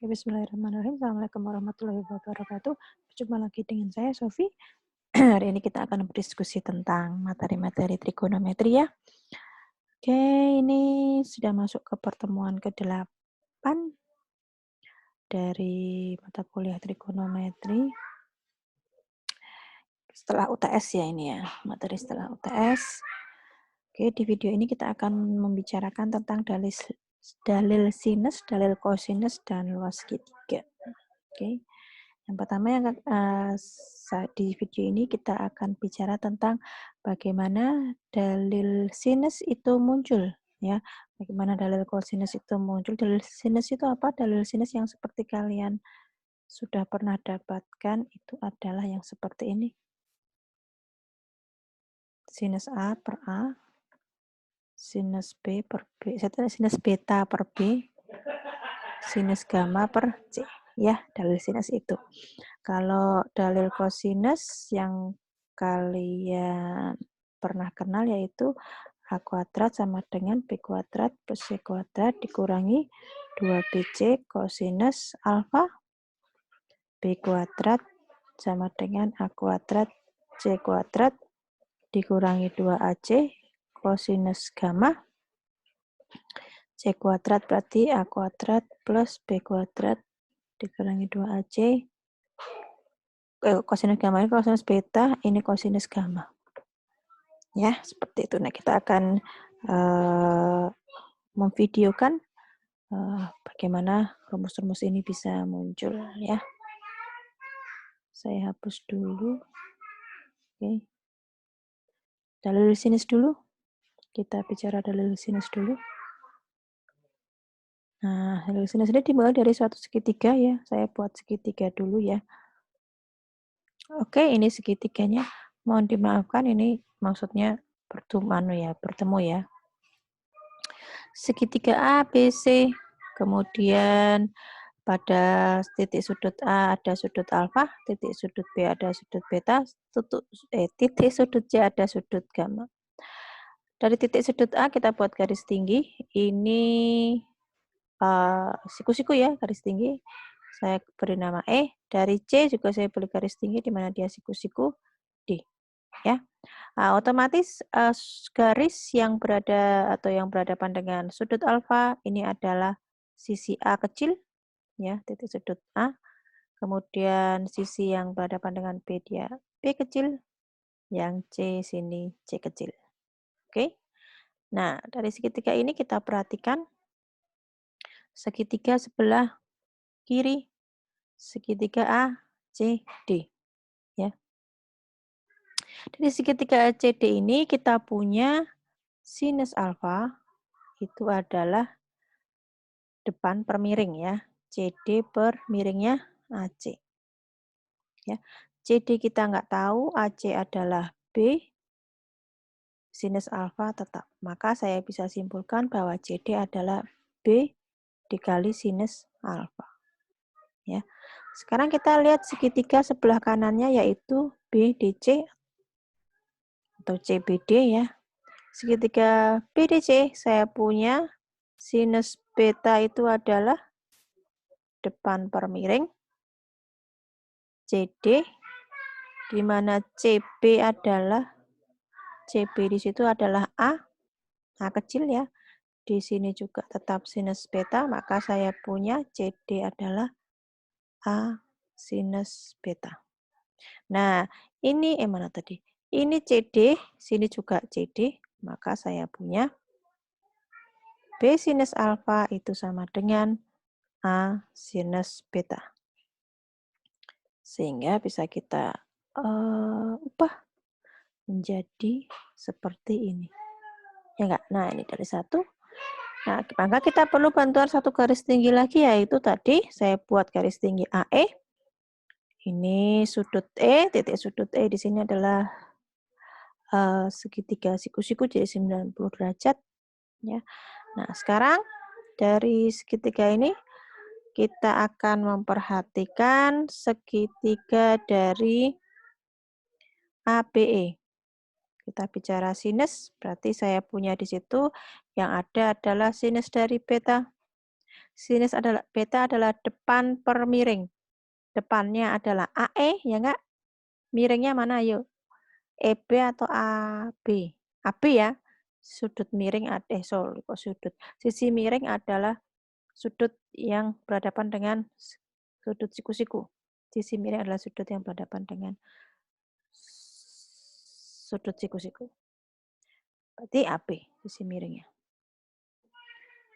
Oke, bismillahirrahmanirrahim. Assalamualaikum warahmatullahi wabarakatuh. Berjumpa lagi dengan saya, Sofi. Hari ini kita akan berdiskusi tentang materi-materi trigonometri ya. Oke, ini sudah masuk ke pertemuan ke-8 dari mata kuliah trigonometri. Setelah UTS ya ini ya, materi setelah UTS. Oke, di video ini kita akan membicarakan tentang dalil sinus, dalil kosinus, dan luas segitiga. Oke. Yang pertama di video ini kita akan bicara tentang bagaimana dalil sinus itu muncul ya. Bagaimana dalil kosinus itu muncul? Dalil sinus itu apa? Dalil sinus yang seperti kalian sudah pernah dapatkan itu adalah yang seperti ini. Sinus A per A, sinus B per B, sinus beta per B, sinus gamma per C. Ya, dalil sinus itu. Kalau dalil kosinus yang kalian pernah kenal yaitu A kuadrat sama dengan B kuadrat plus C kuadrat dikurangi 2BC kosinus alfa. B kuadrat sama dengan A kuadrat C kuadrat dikurangi 2AC kosinus gamma. C kuadrat berarti A kuadrat plus B kuadrat dikurangi 2AC. Kosinus gamma ini kosinus beta, ini kosinus gamma. Ya, seperti itu. Nah, kita akan memvideokan bagaimana rumus-rumus ini bisa muncul ya. Saya hapus dulu. Oke. Dalil sinus dulu. Kita bicara dalil sinus dulu. Nah, dalil sinus ini dimulai dari suatu segitiga ya. Saya buat segitiga dulu ya. Oke, ini segitiganya. Mohon dimaafkan ini maksudnya bertemu ya. Segitiga A, B, C. Kemudian pada titik sudut A ada sudut alfa, titik sudut B ada sudut beta, titik sudut C ada sudut gamma. Dari titik sudut A kita buat garis tinggi. Ini siku-siku ya, garis tinggi. Saya beri nama E. Dari C juga saya beri garis tinggi di mana dia siku-siku D. Ya. Nah, otomatis garis yang berhadapan dengan sudut alfa ini adalah sisi A kecil ya, titik sudut A. Kemudian sisi yang berhadapan dengan B dia B kecil, yang C sini C kecil. Oke. Nah, dari segitiga ini kita perhatikan segitiga sebelah kiri, segitiga A, C, D. Ya. Dari segitiga CD ini kita punya sinus alfa itu adalah depan per miring ya. CD per miringnya AC. Ya. CD kita nggak tahu, AC adalah B, sinus alfa tetap. Maka saya bisa simpulkan bahwa CD adalah B dikali sinus alfa. Ya. Sekarang kita lihat segitiga sebelah kanannya yaitu BDC atau CBD ya. Segitiga BDC saya punya sinus beta itu adalah depan per miring CD, di mana CB di situ adalah A kecil ya. Di sini juga tetap sinus beta, maka saya punya CD adalah A sinus beta. Nah, ini mana tadi? Ini CD, sini juga CD, maka saya punya B sinus alfa itu sama dengan A sinus beta. Sehingga bisa kita ubah menjadi seperti ini. Ya enggak? Nah, ini dari satu. Nah, maka kita perlu bantuan satu garis tinggi lagi, yaitu tadi saya buat garis tinggi AE. Ini sudut E, titik sudut E di sini adalah segitiga siku-siku jadi 90 derajat. Ya. Nah, sekarang dari segitiga ini kita akan memperhatikan segitiga dari ABE. Kita bicara sinus, berarti saya punya di situ yang ada adalah sinus dari beta. Sinus adalah beta adalah depan per miring. Depannya adalah AE, ya enggak? Miringnya mana ayo? EB atau AB? AB ya. Sudut miring sorry kok sudut. Sisi miring adalah sudut yang berhadapan dengan sudut siku-siku. Sisi miring adalah sudut yang berhadapan dengan sudut siku-siku. Berarti AB sisi miringnya.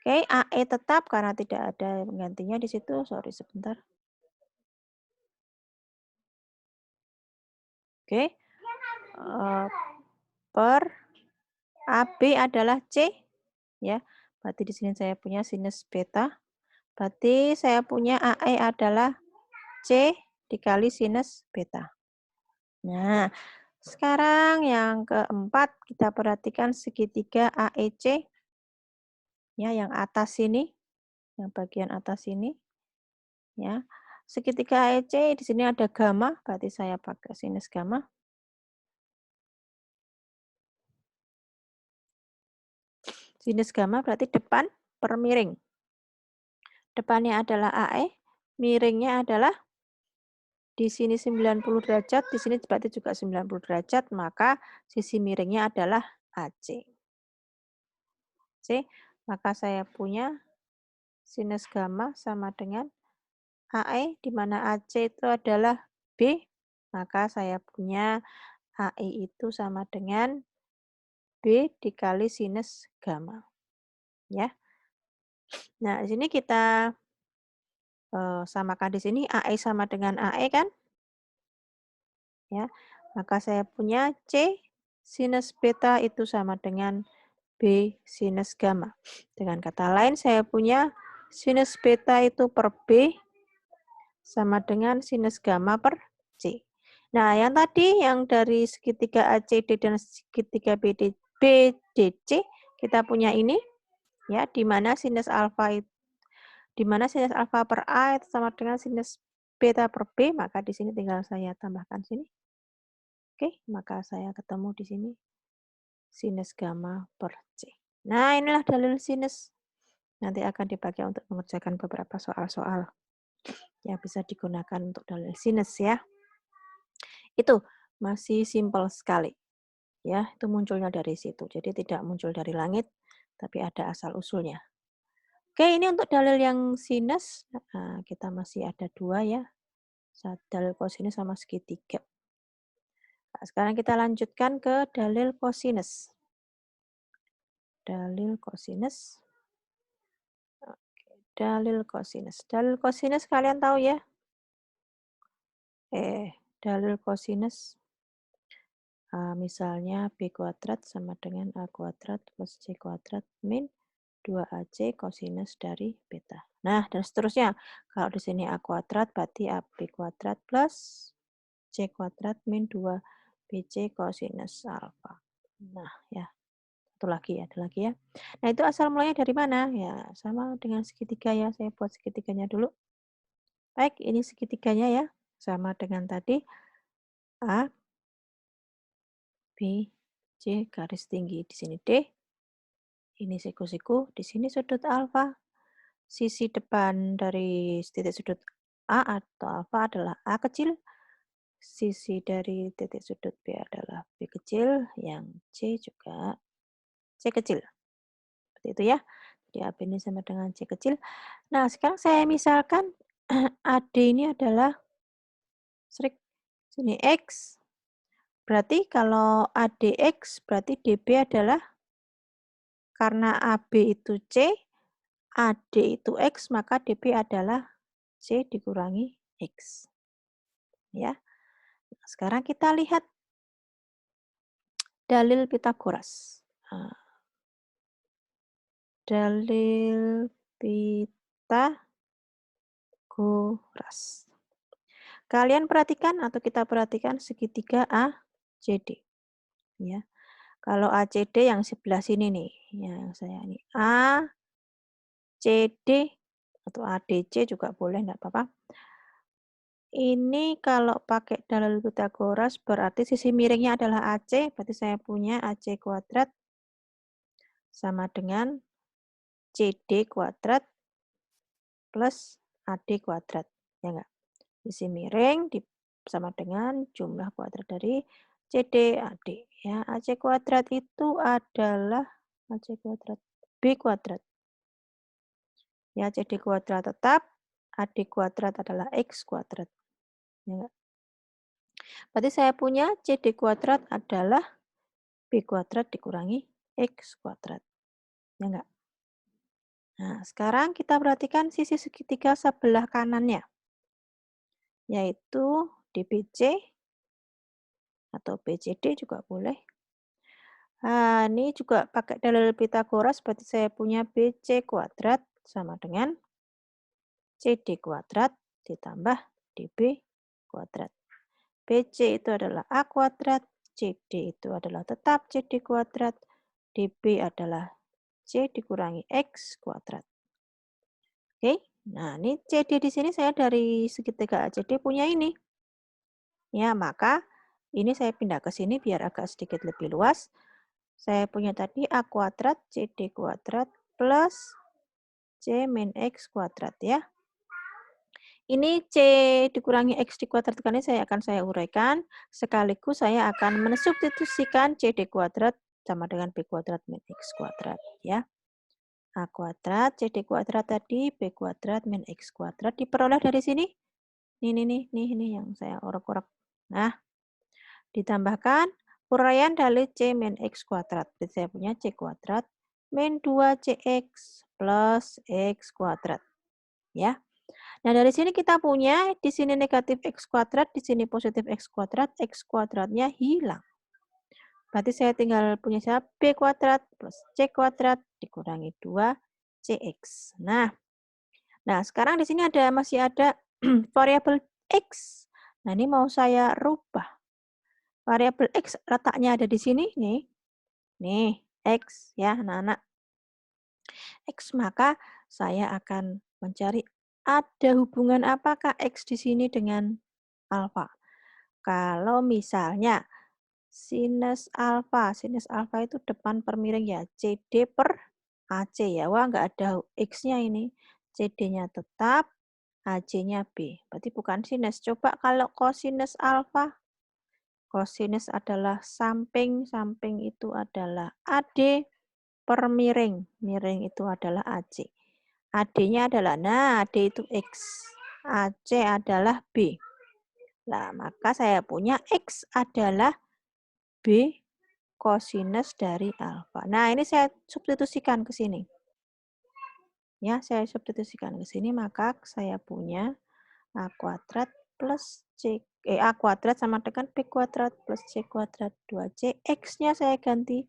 Oke, AE tetap karena tidak ada penggantinya di situ. Sorry sebentar. Oke. Per AB adalah C ya. Berarti di sini saya punya sinus beta. Berarti saya punya AE adalah C dikali sinus beta. Nah, sekarang yang keempat kita perhatikan segitiga AEC ya, yang atas sini, yang bagian atas ini ya. Segitiga AEC di sini ada gamma, berarti saya pakai sinus gamma. Sinus gamma berarti depan per miring. Depannya adalah AE, miringnya adalah di sini 90 derajat, di sini berarti juga 90 derajat, maka sisi miringnya adalah AC. C, maka saya punya sinus gamma sama dengan AE, di mana AC itu adalah B, maka saya punya AE itu sama dengan B dikali sinus gamma. Ya. Nah, di sini kita samakan di sini AE sama dengan AE kan? Ya. Maka saya punya C sinus beta itu sama dengan B sinus gamma. Dengan kata lain saya punya sinus beta itu per B sama dengan sinus gamma per C. Nah, yang tadi yang dari segitiga ACD dan segitiga BDC kita punya ini ya, di mana sinus alfa per A itu sama dengan sinus beta per B, maka di sini tinggal saya tambahkan sini. Oke, maka saya ketemu di sini sinus gamma per C. Nah, inilah dalil sinus. Nanti akan dipakai untuk mengerjakan beberapa soal-soal yang bisa digunakan untuk dalil sinus ya. Itu masih simpel sekali. Ya, itu munculnya dari situ. Jadi tidak muncul dari langit, tapi ada asal-usulnya. Oke, ini untuk dalil yang sinus. Nah, kita masih ada dua ya. Dalil kosinus sama segitiga. Nah, sekarang kita lanjutkan ke dalil kosinus. Dalil kosinus. Oke, dalil kosinus. Dalil kosinus kalian tahu ya? Dalil kosinus. Misalnya B kuadrat sama dengan A kuadrat plus C kuadrat min 2AC kosinus dari beta. Nah, dan seterusnya. Kalau di sini A kuadrat berarti AB kuadrat plus C kuadrat min 2BC kosinus alfa. Nah, ya. Ada lagi ya. Nah, itu asal mulanya dari mana? Ya, sama dengan segitiga ya. Saya buat segitiganya dulu. Baik, ini segitiganya ya. Sama dengan tadi. A, B, C garis tinggi. Di sini D. Ini siku-siku. Di sini sudut alfa. Sisi depan dari titik sudut A atau alfa adalah A kecil. Sisi dari titik sudut B adalah B kecil. Yang C juga C kecil. Seperti itu ya. Jadi AB ini sama dengan C kecil. Nah, sekarang saya misalkan AD ini adalah sini X. Berarti kalau ADX berarti DB adalah karena AB itu C, AD itu X, maka DB adalah C dikurangi X. Ya. Nah, sekarang kita lihat dalil Pitagoras. Dalil Pitagoras. Kalian perhatikan atau kita perhatikan segitiga ACD. Ya. Kalau ACD yang sebelah sini nih, yang saya ini ACD atau ADC juga boleh, enggak apa-apa. Ini kalau pakai dalil Pitagoras berarti sisi miringnya adalah AC, berarti saya punya AC kuadrat sama dengan CD kuadrat plus AD kuadrat. Ya enggak? Sisi miring sama dengan jumlah kuadrat dari CD, AD. Ya, AC kuadrat itu adalah AC kuadrat B kuadrat. Ya, CD kuadrat tetap, AD kuadrat adalah X kuadrat. Ya enggak? Berarti saya punya CD kuadrat adalah B kuadrat dikurangi X kuadrat. Ya enggak? Nah, sekarang kita perhatikan sisi segitiga sebelah kanannya, yaitu DBC atau BCD juga boleh. Nah, ini juga pakai dalil Pitagoras, berarti saya punya BC kuadrat sama dengan CD kuadrat ditambah DB kuadrat. BC itu adalah A kuadrat, CD itu adalah tetap CD kuadrat, DB adalah C dikurangi X kuadrat. Oke, nah ini CD di sini saya dari segitiga ACD punya ini. Ya, maka ini saya pindah ke sini biar agak sedikit lebih luas. Saya punya tadi A kuadrat CD kuadrat plus C min X kuadrat ya. Ini C dikurangi X di kuadrat kali ini saya uraikan. Sekaligus saya akan mensubstitusikan CD kuadrat sama dengan B kuadrat min X kuadrat ya. A kuadrat CD kuadrat tadi B kuadrat min X kuadrat diperoleh dari sini. Ini yang saya orek-orek. Nah, ditambahkan uraian dari C min X kuadrat. Jadi saya punya C kuadrat min 2CX plus X kuadrat. Ya. Nah, dari sini kita punya di sini negatif X kuadrat, di sini positif X kuadratnya hilang. Berarti saya tinggal punya siapa? B kuadrat plus C kuadrat dikurangi 2CX. Nah, sekarang di sini masih ada variabel X. Nah, ini mau saya rubah. Variabel X letaknya ada di sini nih. Nih, X ya, anak-anak. X, maka saya akan mencari ada hubungan apakah X di sini dengan alfa. Kalau misalnya sinus alfa itu depan per miring ya, CD per AC ya. Wah, nggak ada X-nya ini. CD-nya tetap, AC-nya B. Berarti bukan sinus. Coba kalau kosinus alfa, kosinus adalah samping, samping itu adalah AD per miring, miring itu adalah AC. AD-nya adalah, nah AD itu X, AC adalah B. Nah, maka saya punya X adalah B kosinus dari alfa. Nah, ini saya substitusikan ke sini. Ya, saya substitusikan ke sini, maka saya punya A kuadrat plus A kuadrat sama dengan B kuadrat plus C kuadrat 2C. X-nya saya ganti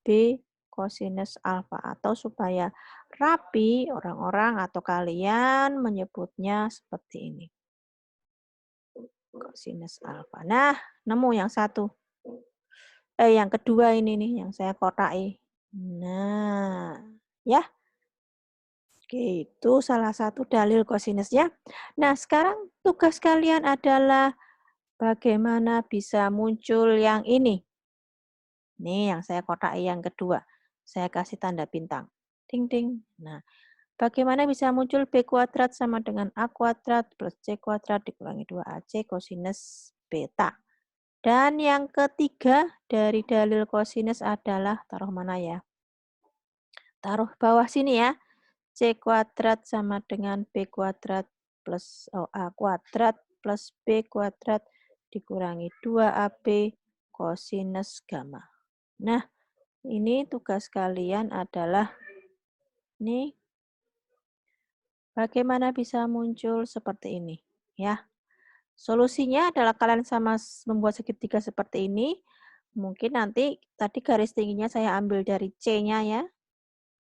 B kosinus alfa, atau supaya rapi orang-orang atau kalian menyebutnya seperti ini. Kosinus alfa. Nah, nemu yang satu. Yang kedua ini nih yang saya kotai. Nah, ya. Oke, itu salah satu dalil kosinusnya. Nah, sekarang tugas kalian adalah bagaimana bisa muncul yang ini. Nih yang saya kotai yang kedua. Saya kasih tanda bintang. Ding ding. Nah, bagaimana bisa muncul B kuadrat sama dengan A kuadrat plus C kuadrat dikurangi 2AC kosinus beta. Dan yang ketiga dari dalil kosinus adalah, taruh mana ya? Taruh bawah sini ya. C kuadrat sama dengan B kuadrat plus A kuadrat plus B kuadrat dikurangi 2AB kosinus gamma. Nah, ini tugas kalian adalah nih bagaimana bisa muncul seperti ini ya. Solusinya adalah kalian sama membuat segitiga seperti ini. Mungkin nanti tadi garis tingginya saya ambil dari C-nya ya.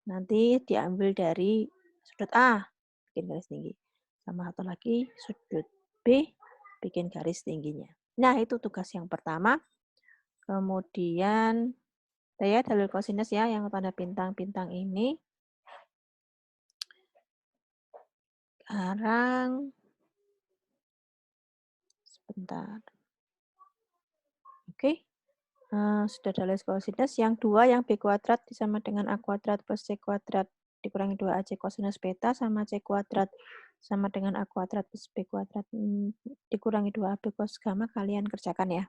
Nanti diambil dari sudut A, bikin garis tinggi. Sama satu lagi sudut B, bikin garis tingginya. Nah, itu tugas yang pertama. Kemudian saya dalil kosinus ya yang tanda bintang-bintang ini. Sekarang sebentar. Oke. Sudah dalil kosinus. Yang dua, yang B kuadrat sama dengan A kuadrat plus C kuadrat dikurangi 2AC kosinus beta sama C kuadrat sama dengan A kuadrat plus B kuadrat. Dikurangi 2AB cos gamma, kalian kerjakan ya.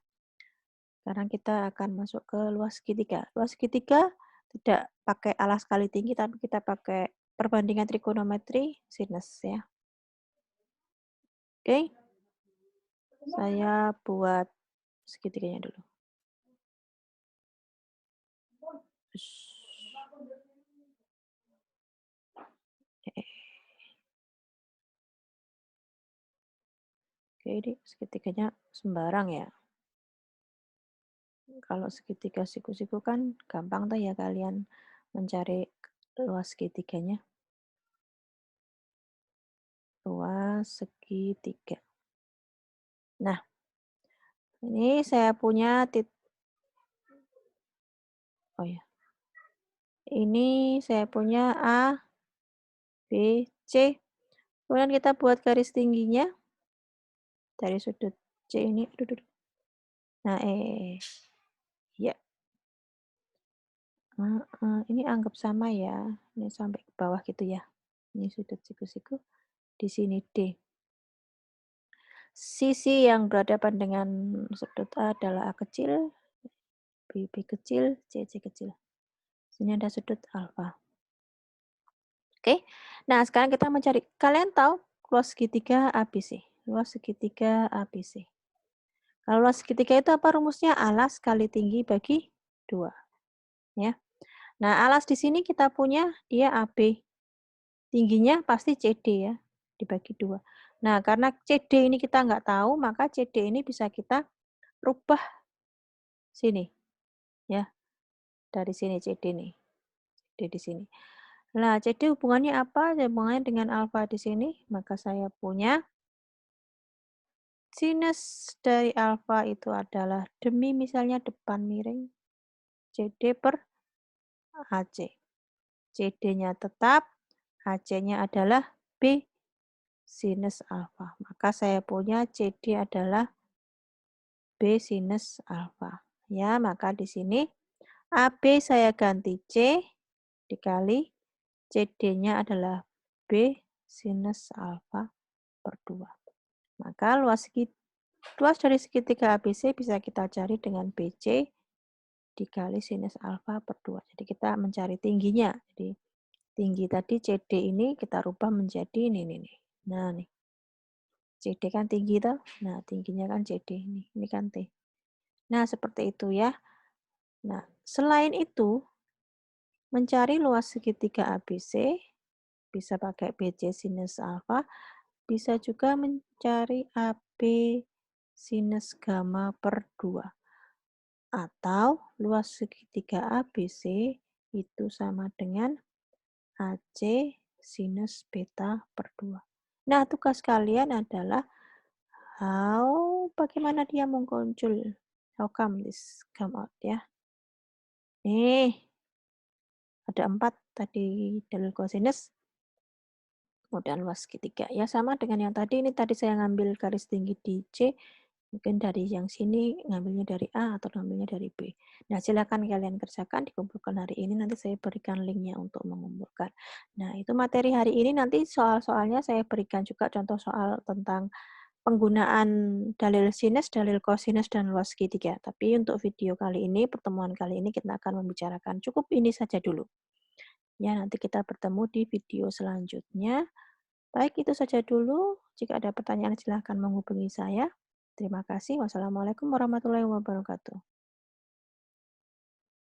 Sekarang kita akan masuk ke luas segitiga. Luas segitiga tidak pakai alas kali tinggi, tapi kita pakai perbandingan trigonometri sinus ya. Oke, saya buat segitiganya dulu. Oke, ini segitiganya sembarang ya. Kalau segitiga siku-siku kan gampang tuh ya kalian mencari luas segitiganya. Luas segitiga. Nah, ini saya punya oh ya. Ini saya punya A, B, C. Kemudian kita buat garis tingginya dari sudut C ini. Nah, ya. Ini anggap sama ya. Ini sampai ke bawah gitu ya. Ini sudut siku-siku. Di sini D. Sisi yang berhadapan dengan sudut A adalah A kecil, B kecil, C kecil. Sini ada sudut alfa. Oke. Nah, sekarang kita mencari. Kalian tahu luas segitiga ABC. Luas segitiga ABC. Kalau luas segitiga itu apa rumusnya? Alas kali tinggi bagi 2. Ya. Nah, alas di sini kita punya dia AB. Tingginya pasti CD ya, dibagi 2. Nah, karena CD ini kita nggak tahu, maka CD ini bisa kita rubah sini. Ya, dari sini CD nih. CD di sini. Nah, CD hubungannya apa? Hubungannya dengan alfa di sini, maka saya punya sinus dari alfa itu adalah demi misalnya depan miring CD per AC. CD-nya tetap, AC-nya adalah B sinus alfa. Maka saya punya CD adalah B sinus alfa. Ya, maka di sini AB saya ganti C dikali CD-nya adalah B sinus alfa per 2. Maka luas dari segitiga ABC bisa kita cari dengan BC dikali sinus alfa per 2. Jadi kita mencari tingginya. Jadi tinggi tadi CD ini kita rubah menjadi ini nih. Nah, nih. CD kan tinggi toh. Nah, tingginya kan CD ini. Ini kan T. Nah, seperti itu ya. Nah, selain itu mencari luas segitiga ABC bisa pakai BC sinus alfa, bisa juga mencari AB sinus gamma per 2. Atau luas segitiga ABC itu sama dengan AC sinus beta per 2. Nah, tugas kalian adalah bagaimana dia muncul. How come this come out ya. Nih, ada 4 tadi dalil kosinus. Kemudian luas segitiga. Ya sama dengan yang tadi, ini tadi saya ngambil garis tinggi di C, mungkin dari yang sini ngambilnya dari A atau ngambilnya dari B. Nah, silakan kalian kerjakan, dikumpulkan hari ini, nanti saya berikan linknya untuk mengumpulkan. Nah, itu materi hari ini, nanti soal-soalnya saya berikan juga contoh soal tentang penggunaan dalil sinus, dalil kosinus, dan luas segitiga. Tapi untuk video kali ini, pertemuan kali ini kita akan membicarakan cukup ini saja dulu. Ya, nanti kita bertemu di video selanjutnya. Baik, itu saja dulu. Jika ada pertanyaan, silahkan menghubungi saya. Terima kasih. Wassalamualaikum warahmatullahi wabarakatuh.